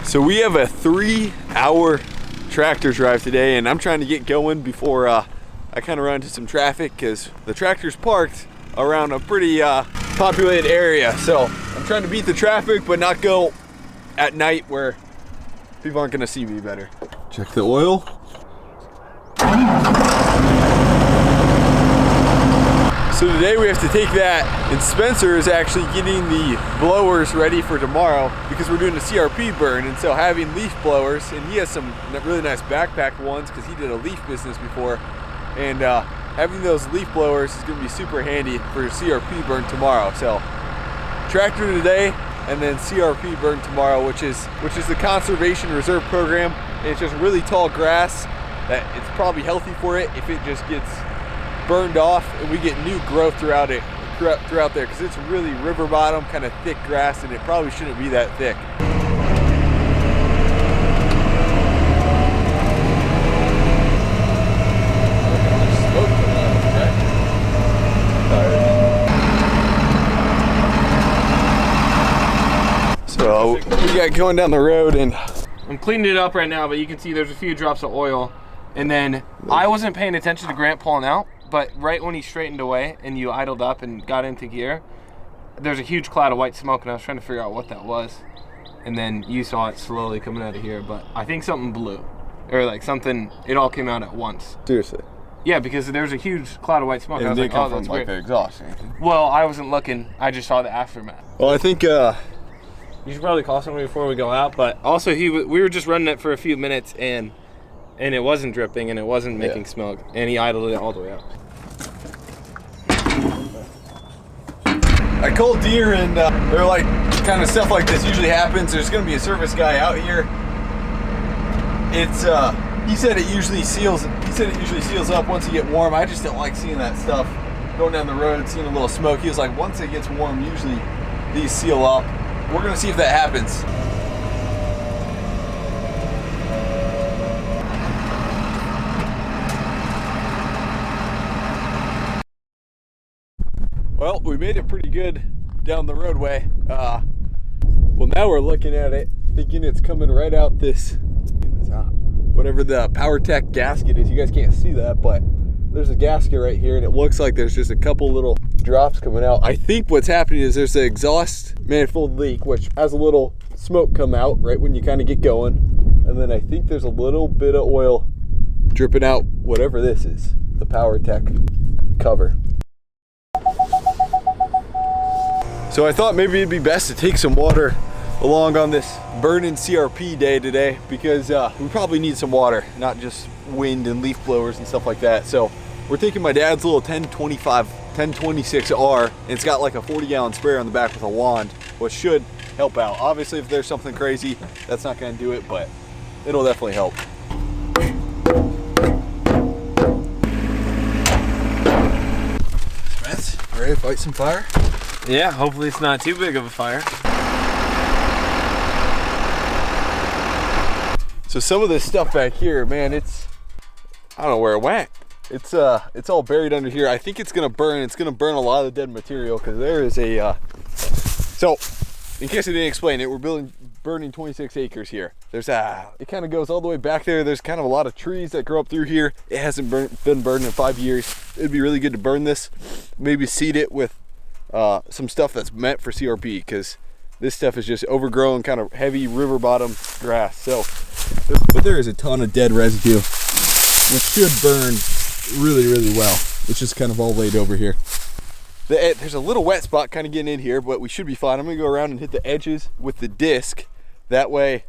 So we have a 3-hour tractor drive today, and I'm trying to get going before I kind of run into some traffic because the tractor's parked around a pretty populated area. So I'm trying to beat the traffic but not go at night where people aren't gonna see me better. Check the oil. So today we have to take that, and Spencer is actually getting the blowers ready for tomorrow because we're doing a CRP burn, and so having leaf blowers, and he has some really nice backpack ones because he did a leaf business before, and having those leaf blowers is going to be super handy for CRP burn tomorrow. So tractor today and then CRP burn tomorrow, which is the Conservation Reserve Program. And it's just really tall grass that it's probably healthy for it if it just gets burned off and we get new growth throughout there, because it's really river bottom kind of thick grass, and it probably shouldn't be that thick. So we got going down the road, and I'm cleaning it up right now, but you can see there's a few drops of oil. And then I wasn't paying attention to Grant pulling out, but right when he straightened away and you idled up and got into gear, there's a huge cloud of white smoke, and I was trying to figure out what that was. And then you saw it slowly coming out of here, but I think something blew. Or like something, it all came out at once. Seriously? Yeah, because there's a huge cloud of white smoke. And I was like, oh, that's weird. The exhaust or anything. Well, I wasn't looking. I just saw the aftermath. Well, I think you should probably call somebody before we go out, but also we were just running it for a few minutes, and it wasn't dripping and it wasn't making smoke, and he idled it all the way up. I called Deere, and they're like, kind of stuff like this usually happens. There's going to be a service guy out here. It's he said it usually seals up once you get warm. I just don't like seeing that stuff going down the road, seeing a little smoke. He was like, once it gets warm, usually these seal up. We're going to see if that happens. Well, we made it pretty good down the roadway. Well, now we're looking at it, thinking it's coming right out this, whatever the PowerTech gasket is. You guys can't see that, but there's a gasket right here, and it looks like there's just a couple little drops coming out. I think what's happening is there's an exhaust manifold leak, which has a little smoke come out right when you kind of get going. And then I think there's a little bit of oil dripping out, whatever this is, the PowerTech cover. So I thought maybe it'd be best to take some water along on this burning CRP day today, because we probably need some water, not just wind and leaf blowers and stuff like that. So we're taking my dad's little 1026R, and it's got like a 40-gallon sprayer on the back with a wand, which should help out. Obviously, if there's something crazy, that's not going to do it, but it'll definitely help. Spence, ready to fight some fire? Yeah, hopefully it's not too big of a fire. So some of this stuff back here, man, I don't know where it went. It's all buried under here. I think it's gonna burn. It's gonna burn a lot of the dead material, because there is a so in case I didn't explain it, we're burning 26 acres here. It kind of goes all the way back there. There's kind of a lot of trees that grow up through here. It hasn't been burned in 5 years. It'd be really good to burn this, maybe seed it with some stuff that's meant for CRP, because this stuff is just overgrown, kind of heavy river bottom grass. So, but there is a ton of dead residue, which should burn really, really well. It's just kind of all laid over here. There's a little wet spot kind of getting in here, but we should be fine. I'm gonna go around and hit the edges with the disc. That way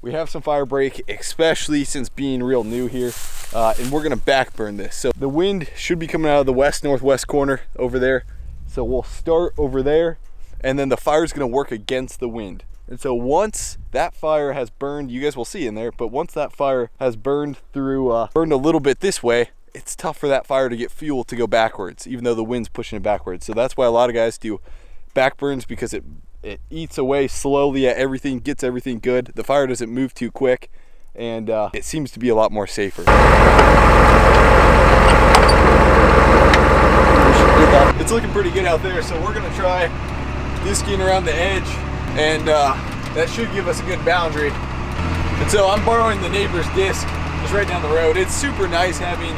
we have some fire break, especially since being real new here. And we're gonna back burn this. So the wind should be coming out of the west-northwest corner over there. So we'll start over there, and then the fire's gonna work against the wind. And so once that fire has burned, you guys will see in there, but once that fire has burned through, burned a little bit this way, it's tough for that fire to get fuel to go backwards, even though the wind's pushing it backwards. So that's why a lot of guys do back burns, because it eats away slowly at everything, gets everything good. The fire doesn't move too quick, and it seems to be a lot more safer. It's looking pretty good out there, so we're gonna try disking around the edge, and that should give us a good boundary. And so I'm borrowing the neighbor's disc just right down the road. It's super nice having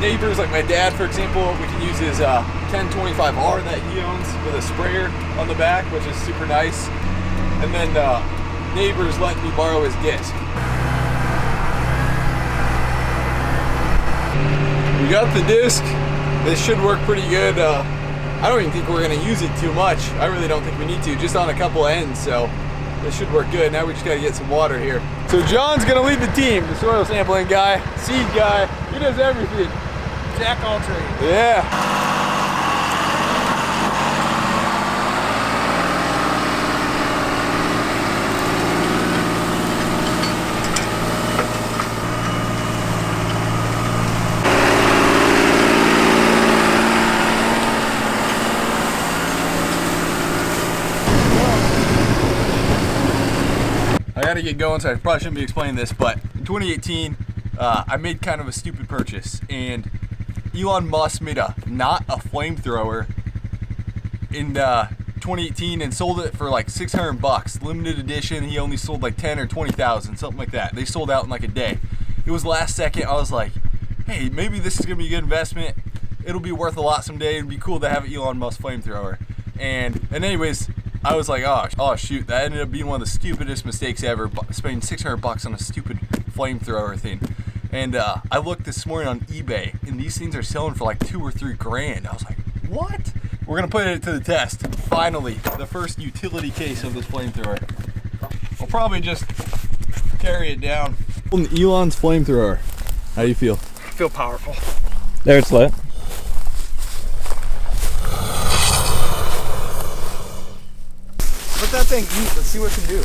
neighbors like my dad, for example. We can use his 1025R that he owns with a sprayer on the back, which is super nice. And then neighbors letting me borrow his disc. We got the disc. This should work pretty good. I don't even think we're gonna use it too much. I really don't think we need to, just on a couple ends, so this should work good. Now we just gotta get some water here. So John's gonna lead the team, the soil sampling guy, seed guy, he does everything. Jack all trades. Yeah. I gotta get going, so I probably shouldn't be explaining this, but in 2018, I made kind of a stupid purchase, and Elon Musk made not a flamethrower in 2018 and sold it for like $600, limited edition. He only sold like 10 or 20,000, something like that. They sold out in like a day. It was last second. I was like, hey, maybe this is gonna be a good investment. It'll be worth a lot someday. It'd be cool to have an Elon Musk flamethrower. And anyways, I was like, oh shoot, that ended up being one of the stupidest mistakes ever, spending $600 on a stupid flamethrower thing. And I looked this morning on eBay, and these things are selling for like $2 or $3 grand. I was like, what? We're gonna put it to the test. Finally, the first utility case of this flamethrower. I'll probably just carry it down. Elon's flamethrower. How do you feel? I feel powerful. There, it's lit. Let that thing eat. Let's see what it can do.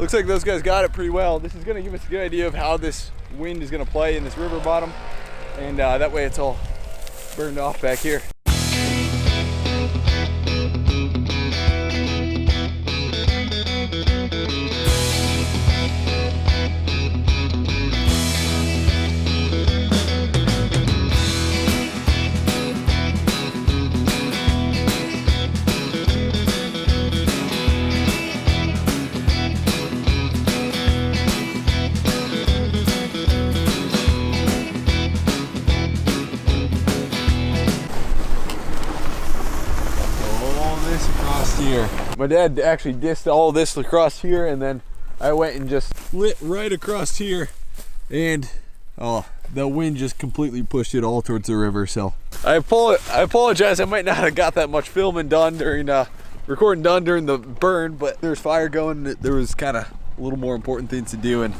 Looks like those guys got it pretty well. This is gonna give us a good idea of how this wind is gonna play in this river bottom. And that way it's all burned off back here. Here. My dad actually disced all this across here, and then I went and just lit right across here, and the wind just completely pushed it all towards the river. So I apologize, I might not have got that much filming done during recording done during the burn, but there's fire going. There was kind of a little more important things to do, and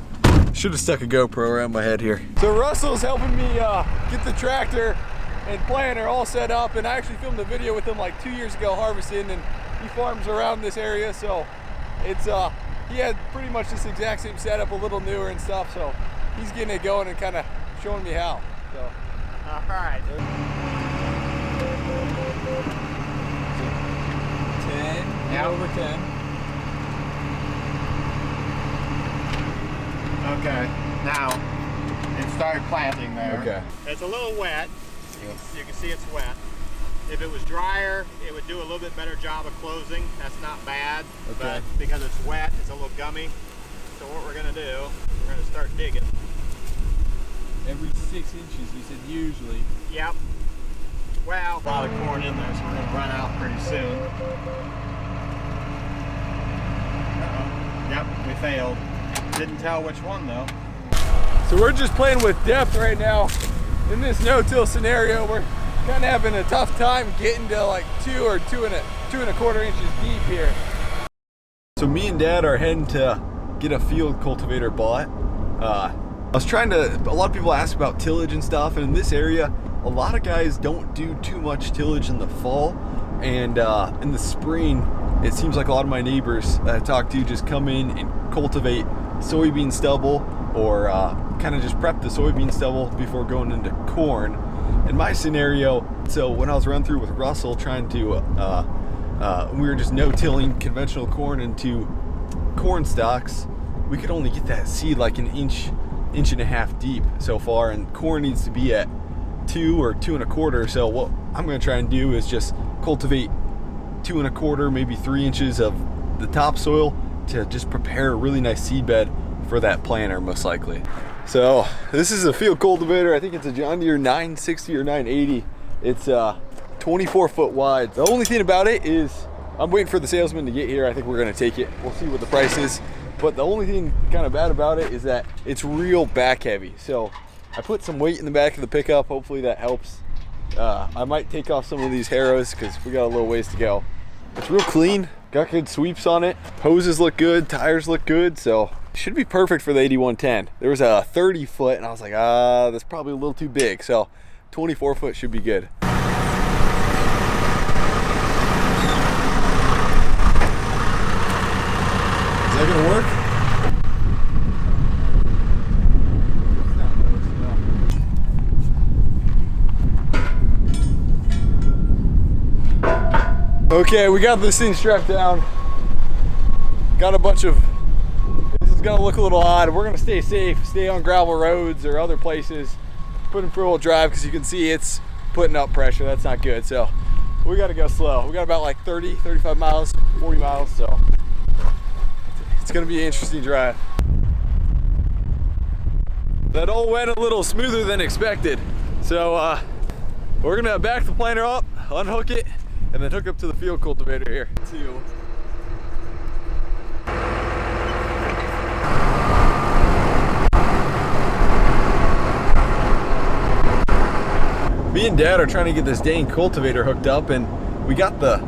should have stuck a GoPro around my head here. So Russell's helping me get the tractor and planter all set up, and I actually filmed a video with him like 2 years ago harvesting, and he farms around this area, so it's he had pretty much this exact same setup, a little newer and stuff, so he's getting it going and kind of showing me how. So All right. 10, Yeah. over 10. Okay, now it started planting there. Okay. It's a little wet. You can see it's wet. If it was drier, it would do a little bit better job of closing. That's not bad, Okay. but because it's wet, it's a little gummy. So what we're gonna do, we're gonna start digging. Every 6 inches, you said usually. Yep. Well, a lot of corn in there, so we're gonna run out pretty soon. Yep, we failed. Didn't tell which one though. So we're just playing with depth right now. In this no-till scenario, we're kind of having a tough time getting to like 2 or 2.25 inches deep here. So me and Dad are heading to get a field cultivator bought. I was trying to, a lot of people ask about tillage and stuff, and in this area, a lot of guys don't do too much tillage in the fall, and in the spring, it seems like a lot of my neighbors that I talk to just come in and cultivate soybean stubble or kind of just prep the soybean stubble before going into corn. In my scenario, so when I was running through with Russell trying to, we were just no-tilling conventional corn into corn stalks, we could only get that seed like an inch and a half deep so far, and corn needs to be at 2 or 2 1/4. So what I'm going to try and do is just cultivate 2 1/4, maybe 3 inches of the topsoil to just prepare a really nice seed bed for that planter, most likely. So this is a field cultivator. I think it's a John Deere 960 or 980. It's 24 foot wide. The only thing about it is I'm waiting for the salesman to get here. I think we're going to take it. We'll see what the price is. But the only thing kind of bad about it is that it's real back heavy. So I put some weight in the back of the pickup. Hopefully that helps. I might take off some of these harrows because we got a little ways to go. It's real clean, got good sweeps on it. Hoses look good, tires look good, so it should be perfect for the 8110. There was a 30 foot and I was like, that's probably a little too big. So 24 foot should be good. Is that gonna work? Okay, we got this thing strapped down. Got a bunch of, this is gonna look a little odd. We're gonna stay safe, stay on gravel roads or other places. Put in four-wheel drive because you can see it's putting up pressure. That's not good. So we gotta go slow. We got about like 30, 35 miles, 40 miles. So it's gonna be an interesting drive. That all went a little smoother than expected. So we're gonna back the planter up, unhook it, and then hook up to the field cultivator here. Me and Dad are trying to get this dang cultivator hooked up, and we got the,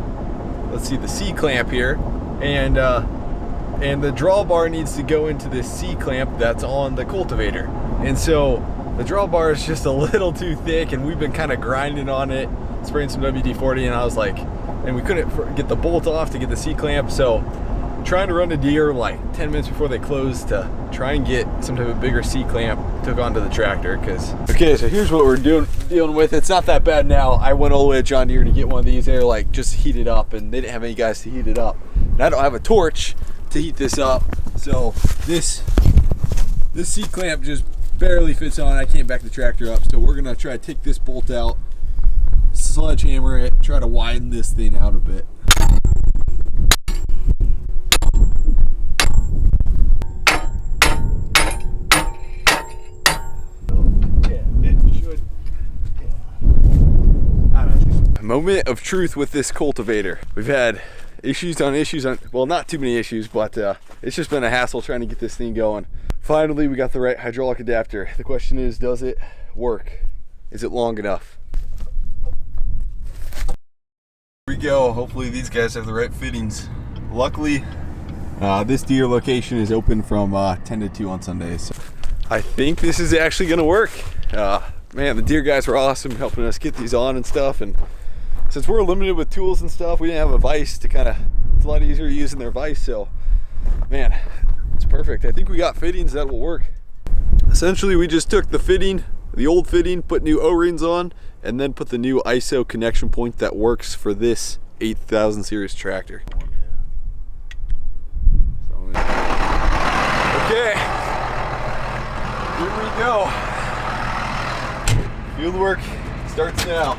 let's see, the C-clamp here, and the drawbar needs to go into this C-clamp that's on the cultivator. And so the drawbar is just a little too thick, and we've been kind of grinding on it, spraying some WD-40, and I was like, and we couldn't get the bolt off to get the C-clamp, so trying to run to deer like 10 minutes before they close to try and get some type of bigger C-clamp took onto the tractor. Okay, so here's what we're dealing with. It's not that bad now. I went all the way to John Deere to get one of these. They're like just heated up, and they didn't have any guys to heat it up. And I don't have a torch to heat this up, so this C-clamp just barely fits on. I can't back the tractor up, so we're gonna try to take this bolt out, sledgehammer it, try to widen this thing out a bit. Moment of truth with this cultivator. We've had issues on, well, not too many issues, but it's just been a hassle trying to get this thing going. Finally, we got the right hydraulic adapter. The question is, does it work? Is it long enough? Here we go. Hopefully these guys have the right fittings. Luckily, this deer location is open from 10 to 2 on Sundays. So I think this is actually gonna work. Man, the deer guys were awesome helping us get these on and stuff, and since we're limited with tools and stuff, we didn't have a vise to it's a lot easier using their vise, so man, it's perfect. I think we got fittings that will work. Essentially, we just took the fitting, the old fitting, put new O-rings on, and then put the new ISO connection point that works for this 8000 series tractor. Okay, here we go. Field work starts now.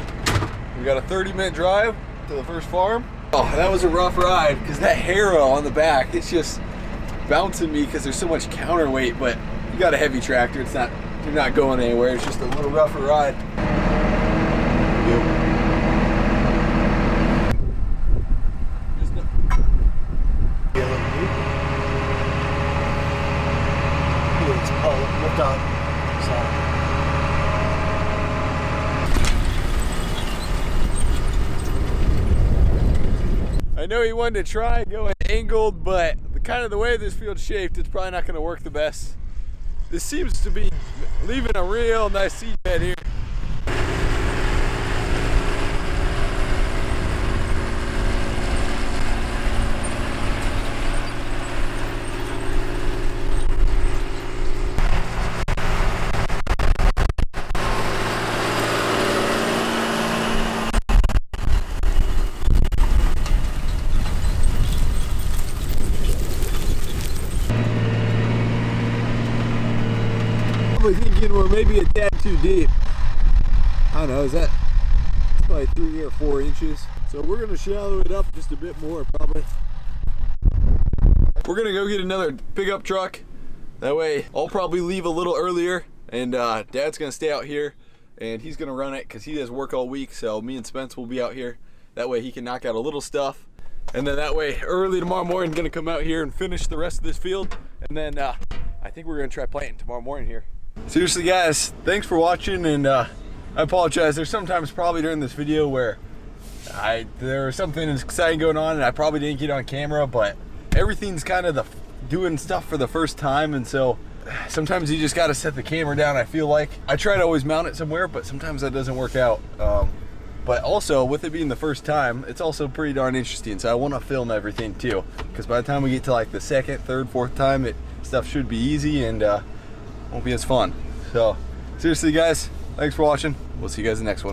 We got a 30-minute drive to the first farm. Oh, that was a rough ride because that harrow on the back, it's just bouncing me because there's so much counterweight, but you got a heavy tractor, you're not going anywhere. It's just a little rougher ride. I know he wanted to try going angled, but the way this field's shaped, it's probably not going to work the best. This seems to be leaving a real nice seed bed here. probably thinking we're maybe a tad too deep. I don't know, is that, it's probably 3 or 4 inches. So we're gonna shallow it up just a bit more probably. We're gonna go get another pickup truck. That way I'll probably leave a little earlier, and Dad's gonna stay out here and he's gonna run it because he does work all week. So me and Spence will be out here. That way he can knock out a little stuff. And then that way early tomorrow morning, gonna come out here and finish the rest of this field. And then I think we're gonna try planting tomorrow morning here. Seriously guys, thanks for watching, and I apologize. There's sometimes probably during this video where there was something exciting going on and I probably didn't get on camera, but everything's kind of doing stuff for the first time, and so sometimes you just got to set the camera down. I feel like I try to always mount it somewhere, but sometimes that doesn't work out. But also with it being the first time, it's also pretty darn interesting, so I want to film everything too, because by the time we get to like the second, third, fourth time, stuff should be easy and won't be as fun. So seriously guys, thanks for watching. We'll see you guys in the next one.